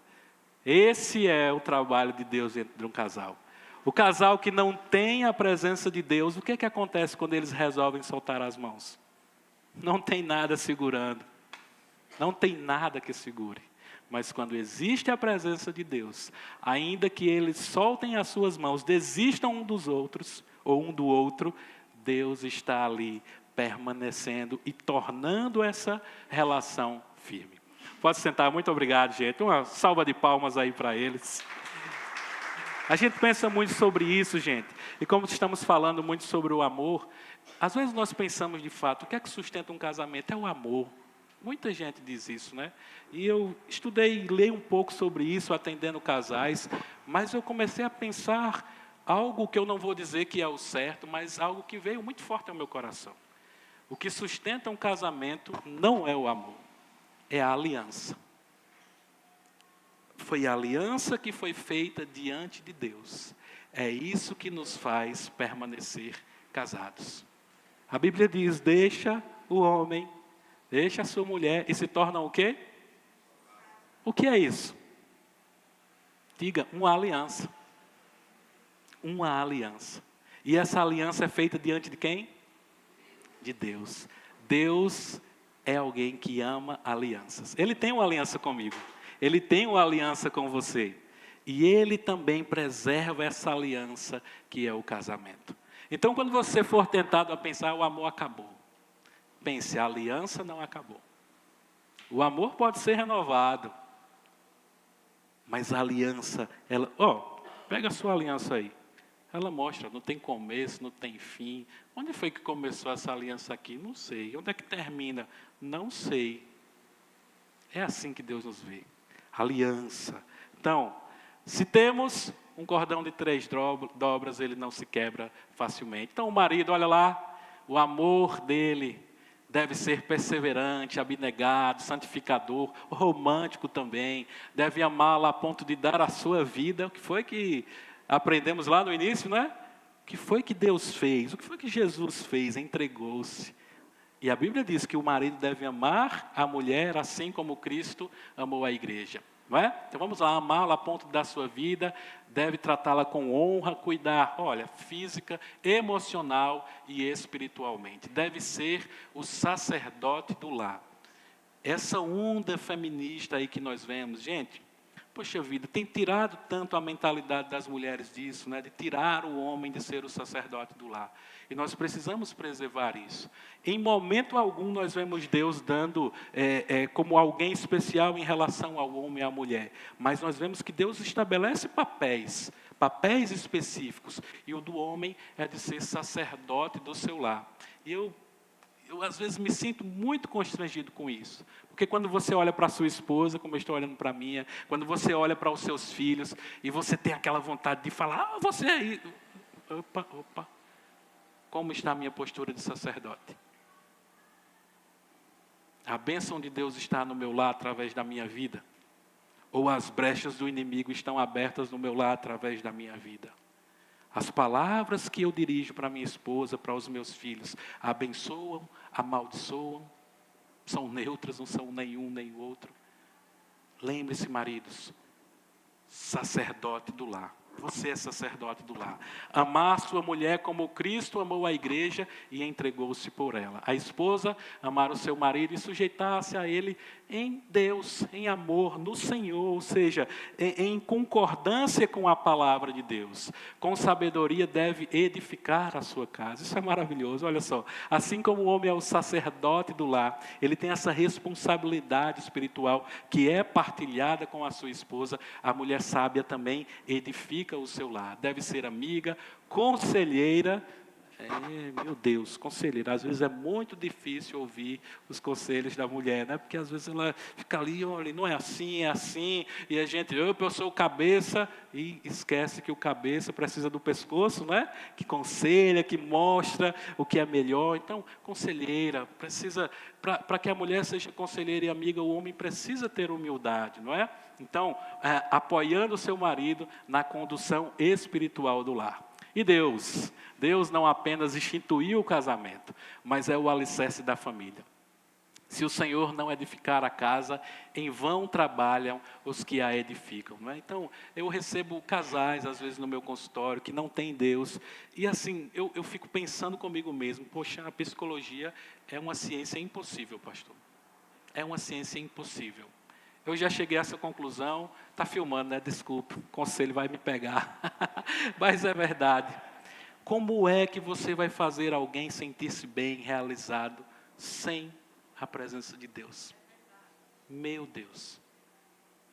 Esse é o trabalho de Deus dentro de um casal. O casal que não tem a presença de Deus, o que é que acontece quando eles resolvem soltar as mãos? Não tem nada segurando. Não tem nada que segure. Mas quando existe a presença de Deus, ainda que eles soltem as suas mãos, desistam um dos outros, ou um do outro, Deus está ali permanecendo e tornando essa relação firme. Pode sentar, muito obrigado, gente. Uma salva de palmas aí para eles. A gente pensa muito sobre isso, gente. E como estamos falando muito sobre o amor, às vezes nós pensamos de fato, o que é que sustenta um casamento? É o amor. Muita gente diz isso, né? E eu estudei e li um pouco sobre isso, atendendo casais, mas eu comecei a pensar algo que eu não vou dizer que é o certo, mas algo que veio muito forte ao meu coração. O que sustenta um casamento não é o amor, é a aliança. Foi a aliança que foi feita diante de Deus. É isso que nos faz permanecer casados. A Bíblia diz, deixa o homem, deixa a sua mulher e se tornam o quê? O que é isso? Diga, uma aliança. Uma aliança. E essa aliança é feita diante de quem? De Deus. Deus é alguém que ama alianças. Ele tem uma aliança comigo. Ele tem uma aliança com você. E Ele também preserva essa aliança que é o casamento. Então, quando você for tentado a pensar, o amor acabou. Pense, a aliança não acabou. O amor pode ser renovado. Mas a aliança, ela... pega a sua aliança aí. Ela mostra, não tem começo, não tem fim. Onde foi que começou essa aliança aqui? Não sei. Onde é que termina? Não sei. É assim que Deus nos vê. Aliança. Então, se temos um cordão de 3 dobras, ele não se quebra facilmente. Então, o marido, olha lá, o amor dele deve ser perseverante, abnegado, santificador, romântico também. Deve amá-la a ponto de dar a sua vida. O que foi que aprendemos lá no início, né? O que foi que Deus fez? O que foi que Jesus fez? Entregou-se. E a Bíblia diz que o marido deve amar a mulher assim como Cristo amou a igreja. Não é? Então vamos lá, amá-la a ponto da sua vida, deve tratá-la com honra, cuidar, olha, física, emocional e espiritualmente. Deve ser o sacerdote do lar. Essa onda feminista aí que nós vemos, gente, poxa vida, tem tirado tanto a mentalidade das mulheres disso, né, de tirar o homem de ser o sacerdote do lar. E nós precisamos preservar isso. Em momento algum nós vemos Deus dando como alguém especial em relação ao homem e à mulher. Mas nós vemos que Deus estabelece papéis específicos. E o do homem é de ser sacerdote do seu lar. E eu às vezes me sinto muito constrangido com isso. Porque quando você olha para a sua esposa, como eu estou olhando para a minha, quando você olha para os seus filhos, e você tem aquela vontade de falar, você aí, opa, como está a minha postura de sacerdote? A bênção de Deus está no meu lar através da minha vida? Ou as brechas do inimigo estão abertas no meu lar através da minha vida? As palavras que eu dirijo para minha esposa, para os meus filhos, abençoam, amaldiçoam, são neutras, não são nenhum nem o outro. Lembre-se, maridos, sacerdote do lar. Você é sacerdote do lar. Amar sua mulher como Cristo amou a igreja e entregou-se por ela. A esposa, amar o seu marido e sujeitar-se a ele em Deus, em amor, no Senhor, ou seja, em concordância com a palavra de Deus. Com sabedoria deve edificar a sua casa. Isso é maravilhoso, olha só. Assim como o homem é o sacerdote do lar, ele tem essa responsabilidade espiritual que é partilhada com a sua esposa, a mulher sábia também edifica o seu lar. Deve ser amiga, conselheira. Meu Deus, conselheira. Às vezes é muito difícil ouvir os conselhos da mulher, né? Porque às vezes ela fica ali, olha, não é assim, e a gente, eu sou o cabeça, e esquece que o cabeça precisa do pescoço, né? Que conselha, que mostra o que é melhor. Então, conselheira, precisa, para que a mulher seja conselheira e amiga, o homem precisa ter humildade, não é? Então, apoiando o seu marido na condução espiritual do lar. E Deus não apenas instituiu o casamento, mas é o alicerce da família. Se o Senhor não edificar a casa, em vão trabalham os que a edificam. Não é? Então, eu recebo casais, às vezes, no meu consultório, que não têm Deus. E assim, eu fico pensando comigo mesmo, poxa, a psicologia é uma ciência impossível, pastor. É uma ciência impossível. Eu já cheguei a essa conclusão, está filmando, né? Desculpa, o conselho vai me pegar. Mas é verdade. Como é que você vai fazer alguém sentir-se bem, realizado, sem a presença de Deus? Meu Deus.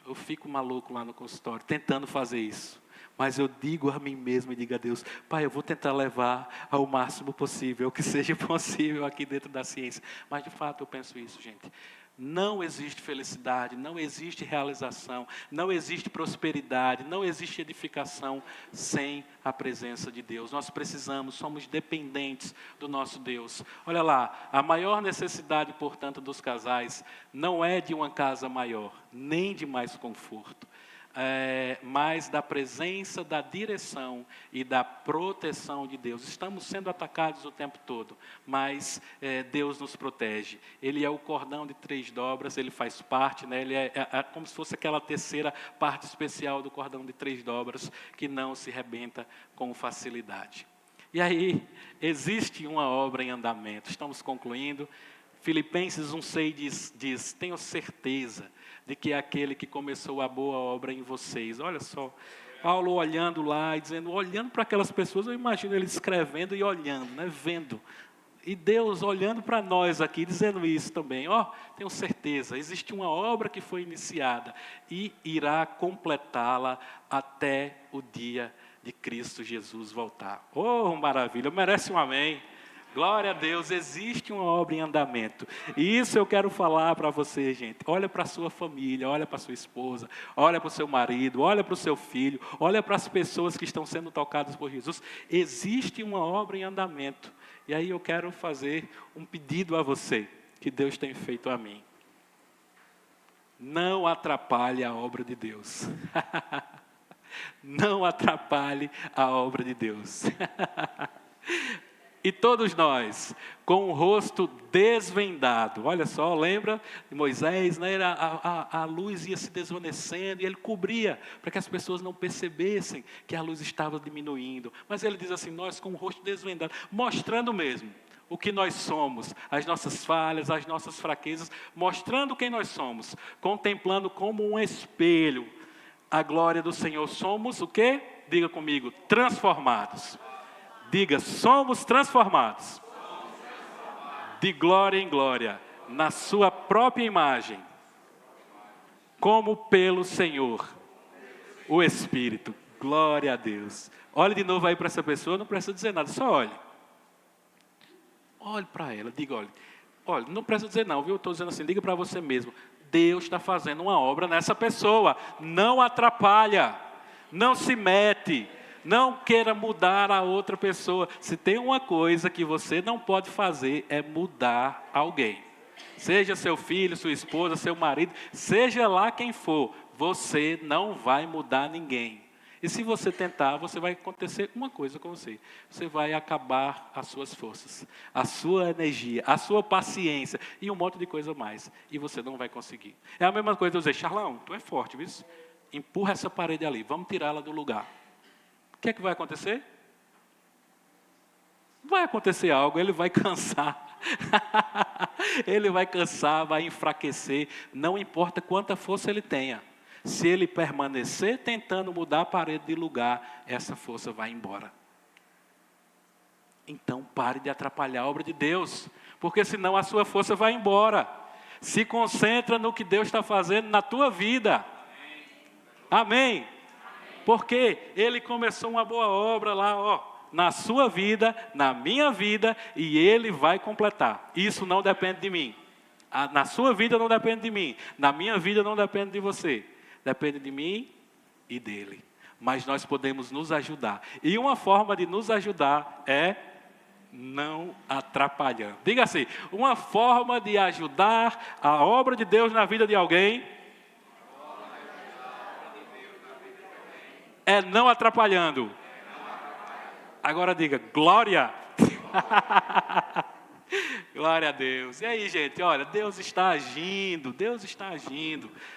Eu fico maluco lá no consultório, tentando fazer isso. Mas eu digo a mim mesmo e digo a Deus, Pai, eu vou tentar levar ao máximo possível, o que seja possível aqui dentro da ciência. Mas de fato eu penso isso, gente. Não existe felicidade, não existe realização, não existe prosperidade, não existe edificação sem a presença de Deus. Nós precisamos, somos dependentes do nosso Deus. Olha lá, a maior necessidade, portanto, dos casais não é de uma casa maior, nem de mais conforto. Mas da presença, da direção e da proteção de Deus. Estamos sendo atacados o tempo todo, mas Deus nos protege. Ele é o cordão de 3 dobras, ele faz parte, né? Ele é como se fosse aquela terceira parte especial do cordão de 3 dobras, que não se rebenta com facilidade. E aí, existe uma obra em andamento. Estamos concluindo. Filipenses 1,6 diz, tenho certeza de que é aquele que começou a boa obra em vocês. Olha só, Paulo olhando lá e dizendo, olhando para aquelas pessoas, eu imagino ele escrevendo e olhando, né, vendo. E Deus olhando para nós aqui, dizendo isso também. Tenho certeza, existe uma obra que foi iniciada e irá completá-la até o dia de Cristo Jesus voltar. Oh, maravilha, merece um amém. Glória a Deus, existe uma obra em andamento. E isso eu quero falar para você, gente. Olha para a sua família, olha para a sua esposa, olha para o seu marido, olha para o seu filho, olha para as pessoas que estão sendo tocadas por Jesus. Existe uma obra em andamento. E aí eu quero fazer um pedido a você, que Deus tem feito a mim. Não atrapalhe a obra de Deus. Não atrapalhe a obra de Deus. E todos nós, com o rosto desvendado. Olha só, lembra de Moisés, né? A luz ia se desvanecendo e ele cobria para que as pessoas não percebessem que a luz estava diminuindo. Mas ele diz assim, nós com o rosto desvendado, mostrando mesmo o que nós somos, as nossas falhas, as nossas fraquezas, mostrando quem nós somos, contemplando como um espelho a glória do Senhor. Somos o quê? Diga comigo, transformados. Diga, somos transformados de glória em glória, na sua própria imagem, como pelo Senhor, o Espírito. Glória a Deus. Olhe de novo aí para essa pessoa, não precisa dizer nada, só olhe. Olhe para ela, diga, olhe, não precisa dizer não, viu? Eu estou dizendo assim, diga para você mesmo, Deus está fazendo uma obra nessa pessoa, não atrapalha, não se mete, não queira mudar a outra pessoa. Se tem uma coisa que você não pode fazer, é mudar alguém. Seja seu filho, sua esposa, seu marido, seja lá quem for, você não vai mudar ninguém. E se você tentar, vai acontecer uma coisa com você. Você vai acabar as suas forças, a sua energia, a sua paciência e um monte de coisa mais. E você não vai conseguir. É a mesma coisa eu dizer, Charlão, tu é forte, viu? Empurra essa parede ali, vamos tirá-la do lugar. O que é que vai acontecer? Vai acontecer algo, ele vai cansar. Ele vai cansar, vai enfraquecer. Não importa quanta força ele tenha. Se ele permanecer tentando mudar a parede de lugar, essa força vai embora. Então pare de atrapalhar a obra de Deus, porque senão a sua força vai embora. Se concentra no que Deus está fazendo na tua vida. Amém? Porque Ele começou uma boa obra lá, na sua vida, na minha vida, e Ele vai completar. Isso não depende de mim. Na sua vida não depende de mim. Na minha vida não depende de você. Depende de mim e dele. Mas nós podemos nos ajudar. E uma forma de nos ajudar é não atrapalhando. Diga assim, uma forma de ajudar a obra de Deus na vida de alguém é não atrapalhando. Agora diga, glória. Glória a Deus. E aí, gente, olha, Deus está agindo,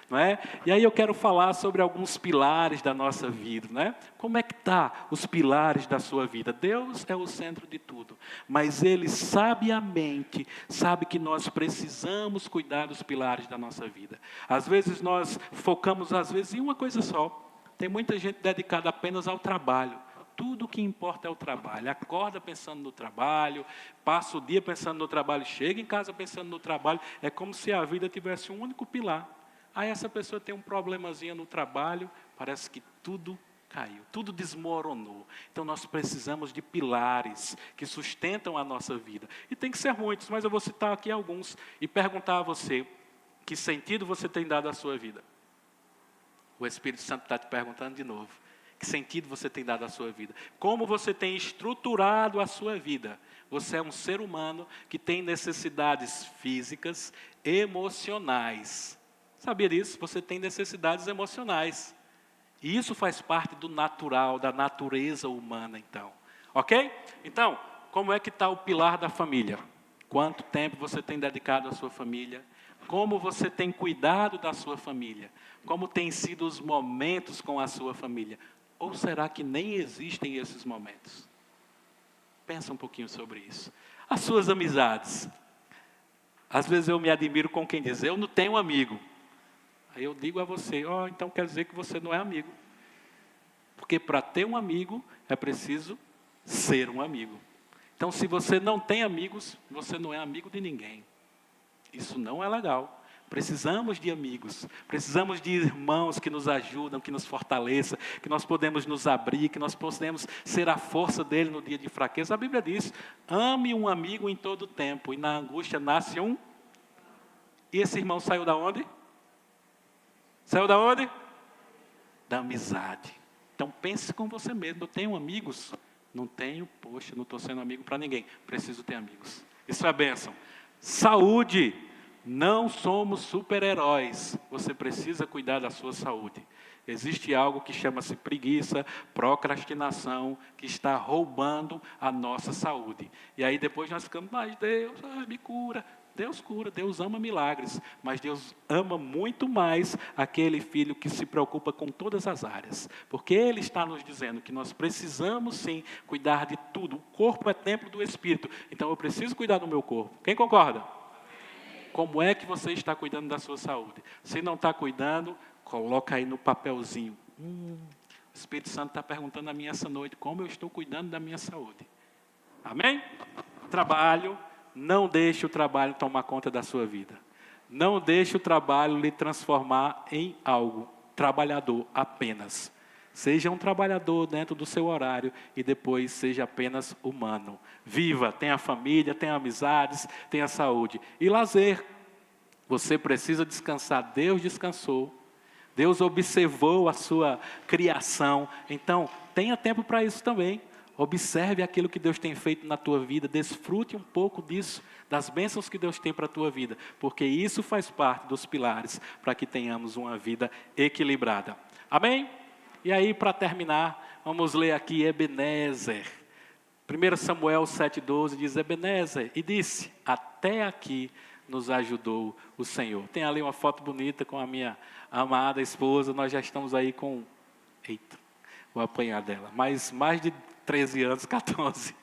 não é? E aí eu quero falar sobre alguns pilares da nossa vida, né? Como é que tá os pilares da sua vida? Deus é o centro de tudo, mas Ele sabiamente sabe que nós precisamos cuidar dos pilares da nossa vida. Às vezes nós focamos, em uma coisa só. Tem muita gente dedicada apenas ao trabalho. Tudo o que importa é o trabalho. Acorda pensando no trabalho, passa o dia pensando no trabalho, chega em casa pensando no trabalho. É como se a vida tivesse um único pilar. Aí essa pessoa tem um problemazinho no trabalho, parece que tudo caiu, tudo desmoronou. Então nós precisamos de pilares que sustentam a nossa vida. E tem que ser muitos, mas eu vou citar aqui alguns e perguntar a você, que sentido você tem dado à sua vida? O Espírito Santo está te perguntando de novo. Que sentido você tem dado à sua vida? Como você tem estruturado a sua vida? Você é um ser humano que tem necessidades físicas, emocionais. Sabia disso? Você tem necessidades emocionais. E isso faz parte do natural, da natureza humana, então. Ok? Então, como é que está o pilar da família? Quanto tempo você tem dedicado à sua família? Como você tem cuidado da sua família? Como têm sido os momentos com a sua família? Ou será que nem existem esses momentos? Pensa um pouquinho sobre isso. As suas amizades. Às vezes eu me admiro com quem diz, eu não tenho amigo. Aí eu digo a você, então quer dizer que você não é amigo. Porque para ter um amigo, é preciso ser um amigo. Então se você não tem amigos, você não é amigo de ninguém. Isso não é legal. Precisamos de amigos, precisamos de irmãos que nos ajudam, que nos fortaleçam, que nós podemos nos abrir, que nós podemos ser a força dele no dia de fraqueza. A Bíblia diz, ame um amigo em todo tempo, e na angústia nasce um. E esse irmão saiu da onde? Saiu da onde? Da amizade. Então pense com você mesmo, eu tenho amigos? Não tenho, poxa, não estou sendo amigo para ninguém, preciso ter amigos. Isso é bênção. Saúde. Não somos super-heróis. Você precisa cuidar da sua saúde. Existe algo que chama-se preguiça, procrastinação, que está roubando a nossa saúde. E aí depois nós ficamos, mas Deus, me cura. Deus cura, Deus ama milagres, mas Deus ama muito mais aquele filho que se preocupa com todas as áreas. Porque Ele está nos dizendo que nós precisamos sim cuidar de tudo. O corpo é templo do Espírito, então eu preciso cuidar do meu corpo. Quem concorda? Como é que você está cuidando da sua saúde? Se não está cuidando, coloca aí no papelzinho. O Espírito Santo está perguntando a mim essa noite, como eu estou cuidando da minha saúde? Amém? Trabalho. Não deixe o trabalho tomar conta da sua vida. Não deixe o trabalho lhe transformar em algo trabalhador apenas. Seja um trabalhador dentro do seu horário e depois seja apenas humano. Viva, tenha família, tenha amizades, tenha saúde. E lazer. Você precisa descansar. Deus descansou. Deus observou a sua criação. Então, tenha tempo para isso também. Observe aquilo que Deus tem feito na tua vida, desfrute um pouco disso, das bênçãos que Deus tem para a tua vida, porque isso faz parte dos pilares para que tenhamos uma vida equilibrada. Amém? E aí, para terminar, vamos ler aqui Ebenezer. 1 Samuel 7,12 diz, Ebenezer, e disse, até aqui nos ajudou o Senhor. Tem ali uma foto bonita com a minha amada esposa, nós já estamos aí com... Eita, vou apanhar dela, mas mais de 13 anos, 14,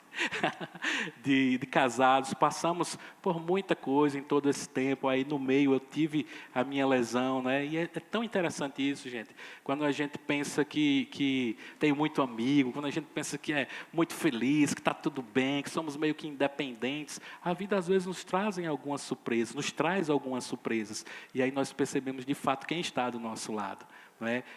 de casados, passamos por muita coisa em todo esse tempo, aí no meio eu tive a minha lesão, né? E é tão interessante isso, gente, quando a gente pensa que tem muito amigo, quando a gente pensa que é muito feliz, que está tudo bem, que somos meio que independentes, a vida às vezes nos traz algumas surpresas, e aí nós percebemos de fato quem está do nosso lado.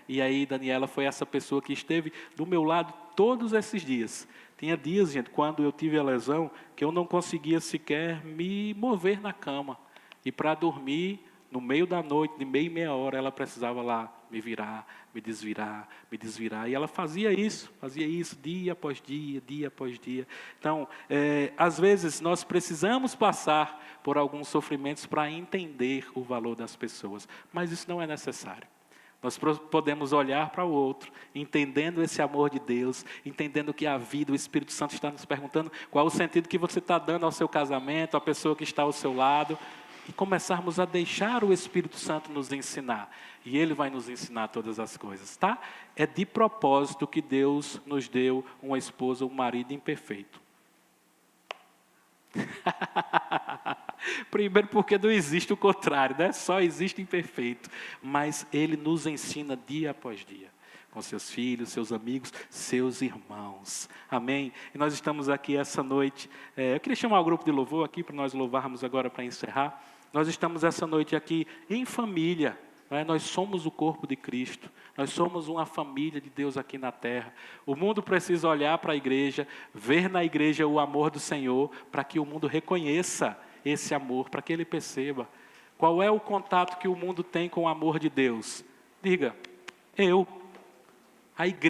E aí Daniela foi essa pessoa que esteve do meu lado todos esses dias. Tinha dias, gente, quando eu tive a lesão, que eu não conseguia sequer me mover na cama. E para dormir, no meio da noite, de meia hora, ela precisava lá me virar, me desvirar. E ela fazia isso dia após dia. Então, às vezes, nós precisamos passar por alguns sofrimentos para entender o valor das pessoas. Mas isso não é necessário. Nós podemos olhar para o outro, entendendo esse amor de Deus, entendendo que a vida, o Espírito Santo está nos perguntando qual o sentido que você está dando ao seu casamento, à pessoa que está ao seu lado, e começarmos a deixar o Espírito Santo nos ensinar. E Ele vai nos ensinar todas as coisas, tá? É de propósito que Deus nos deu uma esposa, um marido imperfeito. Primeiro porque não existe o contrário, né? Só existe imperfeito, mas Ele nos ensina dia após dia, com seus filhos, seus amigos, seus irmãos, amém? E nós estamos aqui essa noite, eu queria chamar o grupo de louvor aqui, para nós louvarmos agora para encerrar. Nós estamos essa noite aqui em família, nós somos o corpo de Cristo, nós somos uma família de Deus aqui na terra. O mundo precisa olhar para a igreja, ver na igreja o amor do Senhor, para que o mundo reconheça esse amor, para que ele perceba qual é o contato que o mundo tem com o amor de Deus. Diga, a igreja.